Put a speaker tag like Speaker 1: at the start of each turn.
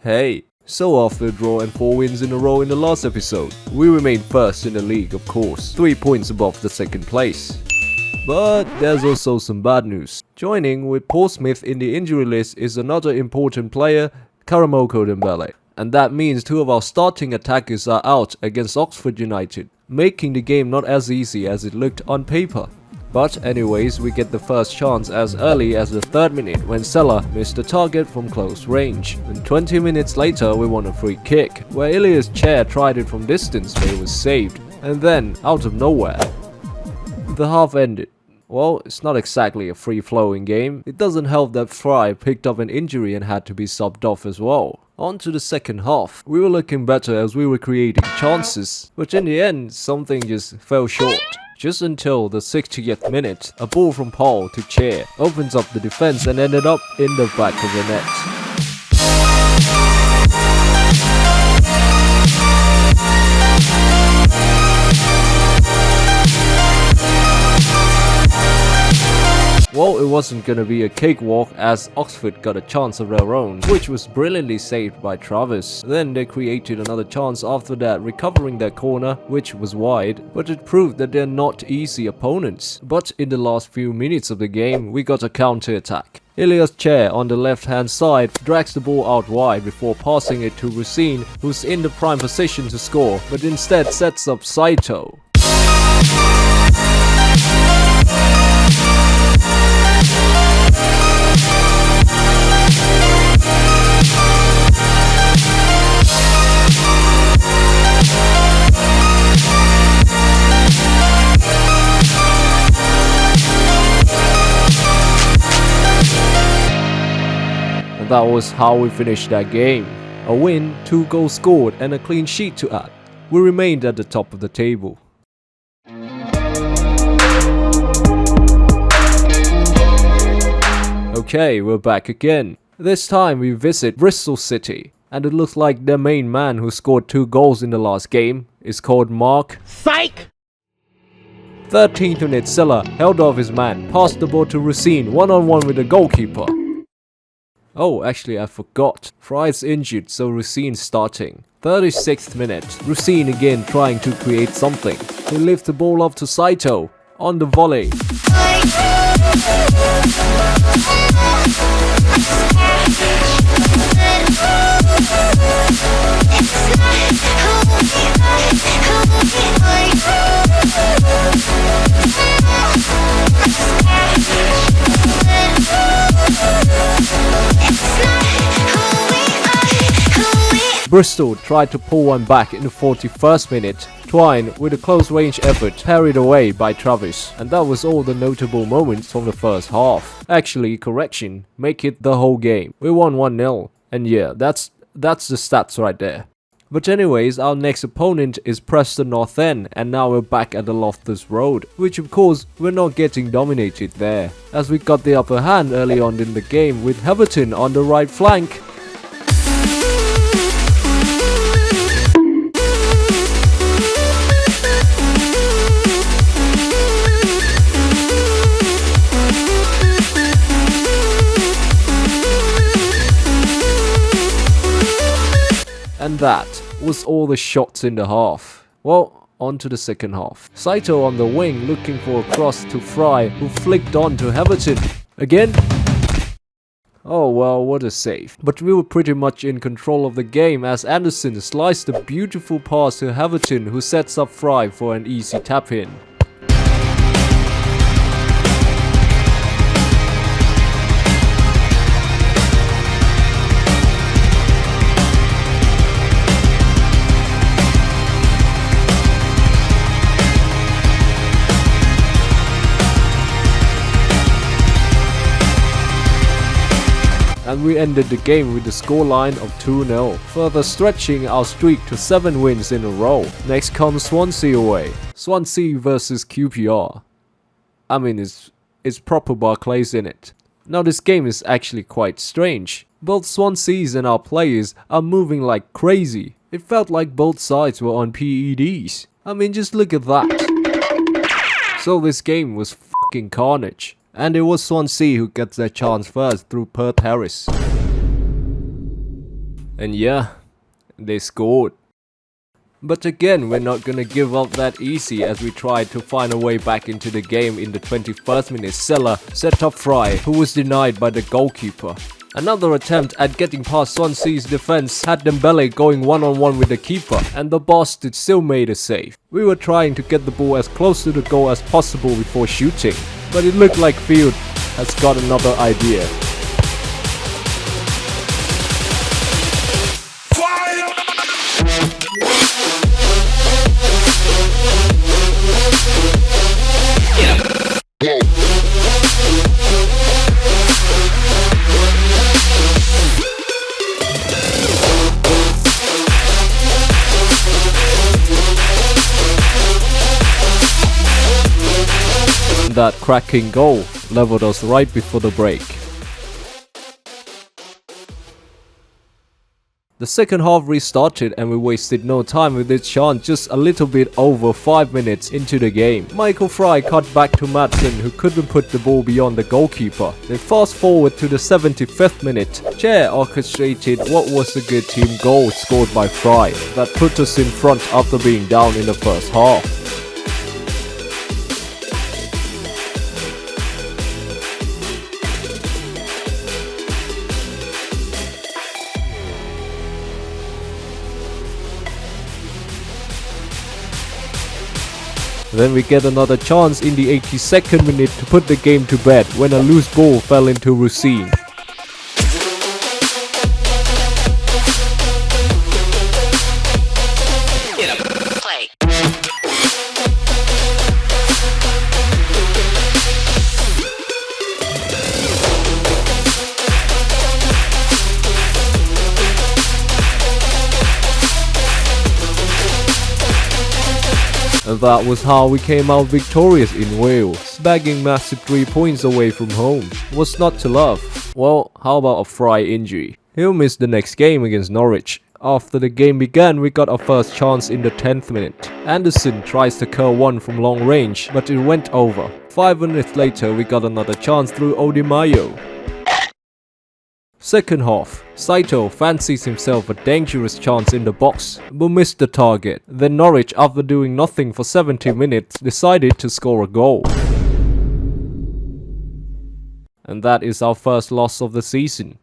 Speaker 1: Hey, so after a draw and 4 wins in a row in the last episode, we remain first in the league of course, 3 points above the second place. But there's also some bad news. Joining with Paul Smith in the injury list is another important player, Karamoko Dembele. And that means 2 of our starting attackers are out against Oxford United, making the game not as easy as it looked on paper. But anyways, we get the first chance as early as the 3rd minute when Cesar missed the target from close range. And 20 minutes later we won a free kick, where Ilias Chair tried it from distance but it was saved. And then, out of nowhere, the half ended. Well, it's not exactly a free-flowing game. It doesn't help that Fry picked up an injury and had to be subbed off as well. On to the second half. We were looking better as we were creating chances, but in the end, something just fell short. Just until the 60th minute, a ball from Paul to Chair opens up the defense and ended up in the back of the net. Well, it wasn't gonna be a cakewalk as Oxford got a chance of their own, which was brilliantly saved by Travis. Then they created another chance after that, recovering their corner, which was wide, but it proved that they're not easy opponents. But in the last few minutes of the game, we got a counter-attack. Ilias Chair on the left hand side drags the ball out wide before passing it to Rusine, who's in the prime position to score, but instead sets up Saito. That was how we finished that game. A win, 2 goals scored and a clean sheet to add. We remained at the top of the table. Okay, we're back again. This time we visit Bristol City, and it looks like their main man who scored 2 goals in the last game is called Mark. Psych! 13th minute, Cesar held off his man, passed the ball to Rusine one-on-one with the goalkeeper. Oh, actually I forgot. Fry's injured, so Rusine's starting. 36th minute. Rusine again trying to create something. He lifts the ball up to Saito on the volley. Bristol tried to pull one back in the 41st minute. Twine, with a close range effort, parried away by Travis. And that was all the notable moments from the first half. Actually, correction, make it the whole game. We won 1-0. And yeah, that's the stats right there. But anyways, our next opponent is Preston North End, and now we're back at the Loftus Road, which of course we're not getting dominated there, as we got the upper hand early on in the game with Everton on the right flank. And that was all the shots in the half. Well, on to the second half. Saito on the wing looking for a cross to Fry, who flicked on to Everton. Again? Oh well, what a save. But we were pretty much in control of the game as Anderson sliced a beautiful pass to Everton, who sets up Fry for an easy tap-in. And we ended the game with a scoreline of 2-0, further stretching our streak to 7 wins in a row. Next comes Swansea away. Swansea versus QPR. I mean, it's proper Barclays in it. Now this game is actually quite strange. Both Swansea's and our players are moving like crazy. It felt like both sides were on PEDs. I mean, just look at that. So this game was fucking carnage. And it was Swansea who gets their chance first through Perth Harris. And yeah, they scored. But again, we're not gonna give up that easy as we tried to find a way back into the game in the 21st minute. Cesar set up Fry, who was denied by the goalkeeper. Another attempt at getting past Swansea's defense had Dembele going one-on-one with the keeper, and the bastard still made a save. We were trying to get the ball as close to the goal as possible before shooting, but it looked like Field has got another idea. That cracking goal leveled us right before the break. The second half restarted and we wasted no time with this chance just a little bit over 5 minutes into the game. Michael Fry cut back to Madsen, who couldn't put the ball beyond the goalkeeper. Then fast forward to the 75th minute, Chair orchestrated what was a good team goal scored by Fry that put us in front after being down in the first half. Then we get another chance in the 82nd minute to put the game to bed when a loose ball fell into Rusine. And that was how we came out victorious in Wales, bagging massive 3 points away from home. What's not to love? Well, how about a Fry injury? He'll miss the next game against Norwich. After the game began, we got our first chance in the 10th minute. Anderson tries to curl one from long range, but it went over. 5 minutes later, we got another chance through Odimayo. Second half, Saito fancies himself a dangerous chance in the box, but missed the target. Then Norwich, after doing nothing for 70 minutes, decided to score a goal. And that is our first loss of the season.